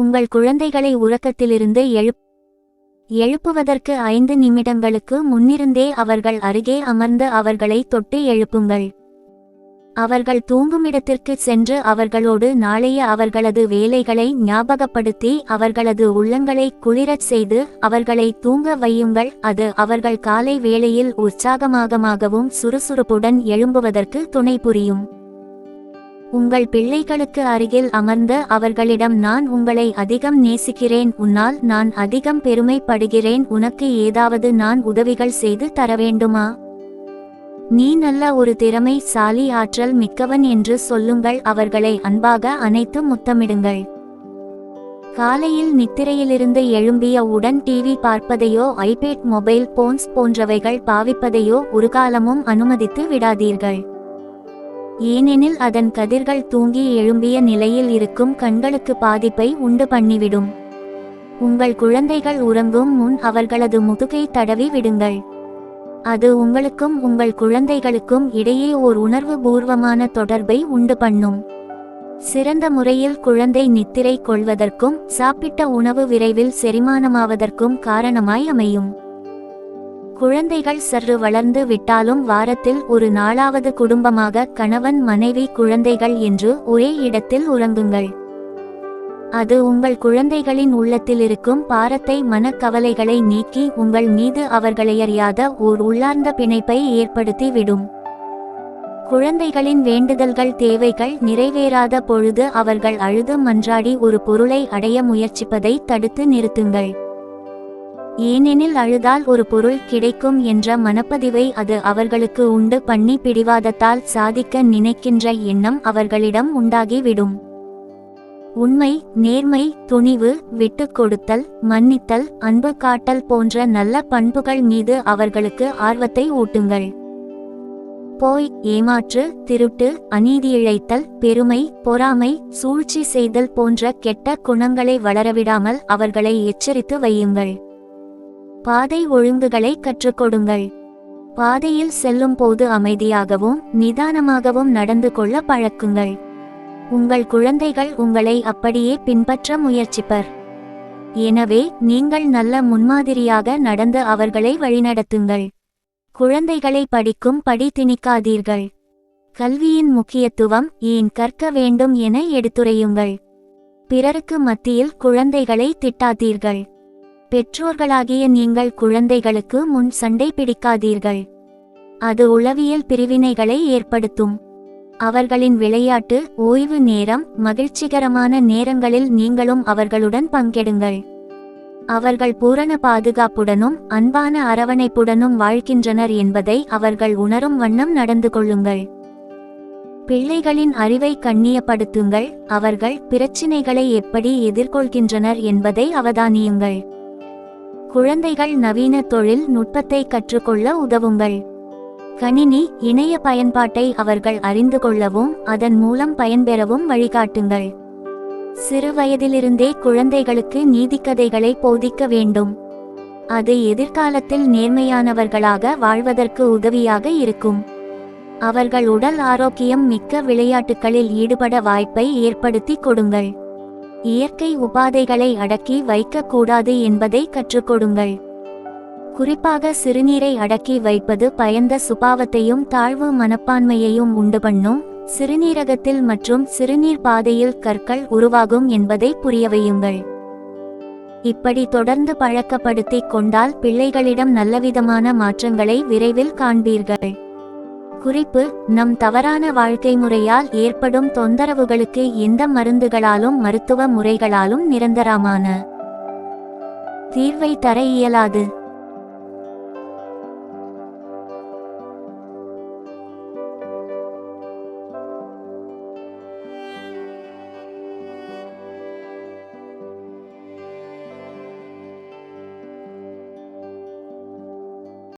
உங்கள் குழந்தைகளை உறக்கத்திலிருந்து எழுப்புவதற்கு 5 நிமிடங்களுக்கு முன்னிருந்தே அவர்கள் அருகே அமர்ந்து அவர்களை தொட்டு எழுப்புங்கள். அவர்கள் தூங்குமிடத்திற்கு சென்று அவர்களோடு நாளைய அவர்களது வேலைகளை ஞாபகப்படுத்தி அவர்களது உள்ளங்களை குளிரச் செய்து அவர்களை தூங்க வையுங்கள். அது அவர்கள் காலை வேளையில் உற்சாகமாகவும் சுறுசுறுப்புடன் எழும்புவதற்கு துணை புரியும். உங்கள் பிள்ளைகளுக்கு அருகில் அமர்ந்து அவர்களிடம், நான் உங்களை அதிகம் நேசிக்கிறேன், உன்னால் நான் அதிகம் பெருமைப்படுகிறேன், உனக்கு ஏதாவது நான் உதவிகள் செய்து தர வேண்டுமா? நீ நல்ல ஒரு திறமைசாலி, ஆற்றல் மிக்கவன் என்று சொல்லுங்கள். அவர்களை அன்பாக அணைத்து முத்தமிடுங்கள். காலையில் நித்திரையிலிருந்து எழும்பிய உடன் டிவி பார்ப்பதையோ ஐபேட், மொபைல் போன்ஸ் போன்றவைகள் பாவிப்பதையோ ஒரு காலமும் அனுமதித்து விடாதீர்கள். ஏனெனில் அதன் கதிர்கள் தூங்கி எழும்பிய நிலையில் இருக்கும் கண்களுக்கு பாதிப்பை உண்டு பண்ணிவிடும். உங்கள் குழந்தைகள் உறங்கும் முன் அவர்களது முதுகை தடவி விடுங்கள். அது உங்களுக்கும் உங்கள் குழந்தைகளுக்கும் இடையே ஓர் உணர்வு பூர்வமான தொடர்பை உண்டு பண்ணும். சிறந்த முறையில் குழந்தை நித்திரை கொள்வதற்கும் சாப்பிட்ட உணவு விரைவில் செரிமானமாவதற்கும் காரணமாய் அமையும். குழந்தைகள் சற்று வளர்ந்து விட்டாலும் வாரத்தில் ஒரு நாளாவது குடும்பமாக கணவன், மனைவி, குழந்தைகள் என்று ஒரே இடத்தில் உறங்குங்கள். அது உங்கள் குழந்தைகளின் உள்ளத்தில் இருக்கும் பாரத்தை, மனக்கவலைகளை நீக்கி உங்கள் மீது அவர்களையறியாத ஓர் உள்ளார்ந்த பிணைப்பை ஏற்படுத்தி விடும். குழந்தைகளின் வேண்டுதல்கள், தேவைகள் நிறைவேறாத பொழுது அவர்கள் அழுது மன்றாடி ஒரு பொருளை அடைய முயற்சிப்பதை தடுத்து நிறுத்துங்கள். ஏனெனில் அழுதால் ஒரு பொருள் கிடைக்கும் என்ற மனப்பதிவை அது அவர்களுக்கு உண்டு பண்ணி பிடிவாதத்தால் சாதிக்க நினைக்கின்ற எண்ணம் அவர்களிடம் உண்டாகிவிடும். உண்மை, நேர்மை, துணிவு, விட்டுக் கொடுத்தல், மன்னித்தல், அன்பு காட்டல் போன்ற நல்ல பண்புகள் மீது அவர்களுக்கு ஆர்வத்தை ஊட்டுங்கள். போய், ஏமாற்று, திருட்டு, அநீதியிழைத்தல், பெருமை, பொறாமை, சூழ்ச்சி செய்தல் போன்ற கெட்ட குணங்களை வளரவிடாமல் அவர்களை எச்சரித்து வையுங்கள். பாதை ஒழுங்குகளை கற்றுக்கொடுங்கள். பாதையில் செல்லும் போது அமைதியாகவும் நிதானமாகவும் நடந்து கொள்ள பழக்குங்கள். உங்கள் குழந்தைகள் உங்களை அப்படியே பின்பற்ற முயற்சிப்பர். எனவே நீங்கள் நல்ல முன்மாதிரியாக நடந்து அவர்களை வழிநடத்துங்கள். குழந்தைகளை படிக்கும் படி திணிக்காதீர்கள். கல்வியின் முக்கியத்துவம் ஏன் கற்க வேண்டும் என எடுத்துரையுங்கள். பிறருக்கு மத்தியில் குழந்தைகளை திட்டாதீர்கள். பெற்றோர்களாகிய நீங்கள் குழந்தைகளுக்கு முன் சண்டை பிடிக்காதீர்கள். அது உளவியல் பிரிவினைகளை ஏற்படுத்தும். அவர்களின் விளையாட்டு, ஓய்வு நேரம், மகிழ்ச்சிகரமான நேரங்களில் நீங்களும் அவர்களுடன் பங்கெடுங்கள். அவர்கள் பூரண பாதுகாப்புடனும் அன்பான அரவணைப்புடனும் வாழ்கின்றனர் என்பதை அவர்கள் உணரும் வண்ணம் நடந்து கொள்ளுங்கள். பிள்ளைகளின் அறிவை கண்ணியப்படுத்துங்கள். அவர்கள் பிரச்சினைகளை எப்படி எதிர்கொள்கின்றனர் என்பதை அவதானியுங்கள். குழந்தைகள் நவீன தொழில் நுட்பத்தை கற்றுக்கொள்ள உதவுங்கள். கணினி, இணைய பயன்பாட்டை அவர்கள் அறிந்து கொள்ளவும் அதன் மூலம் பயன்பெறவும் வழிகாட்டுங்கள். சிறு வயதிலிருந்தே குழந்தைகளுக்கு நீதிக்கதைகளை போதிக்க வேண்டும். அது எதிர்காலத்தில் நேர்மையானவர்களாக வாழ்வதற்கு உதவியாக இருக்கும். அவர்கள் உடல் ஆரோக்கியம் மிக்க விளையாட்டுகளில் ஈடுபட வாய்ப்பை ஏற்படுத்தி கொடுங்கள். இயற்கை உபாதைகளை அடக்கி வைக்கக்கூடாது என்பதை கற்றுக்கொடுங்கள். குறிப்பாக சிறுநீரை அடக்கி வைப்பது பயந்த சுபாவத்தையும் தாழ்வு மனப்பான்மையையும் உண்டு பண்ணும். சிறுநீரகத்தில் மற்றும் சிறுநீர் பாதையில் கற்கள் உருவாகும் என்பதை புரியவையுங்கள். இப்படி தொடர்ந்து பழக்கப்படுத்தி கொண்டால் பிள்ளைகளிடம் நல்லவிதமான மாற்றங்களை விரைவில் காண்பீர்கள். குறிப்பு: நம் தவறான வாழ்க்கை முறையால் ஏற்படும் தொந்தரவுகளுக்கு எந்த மருந்துகளாலும் மருத்துவ முறைகளாலும் நிரந்தரமான தீர்வை தர இயலாது.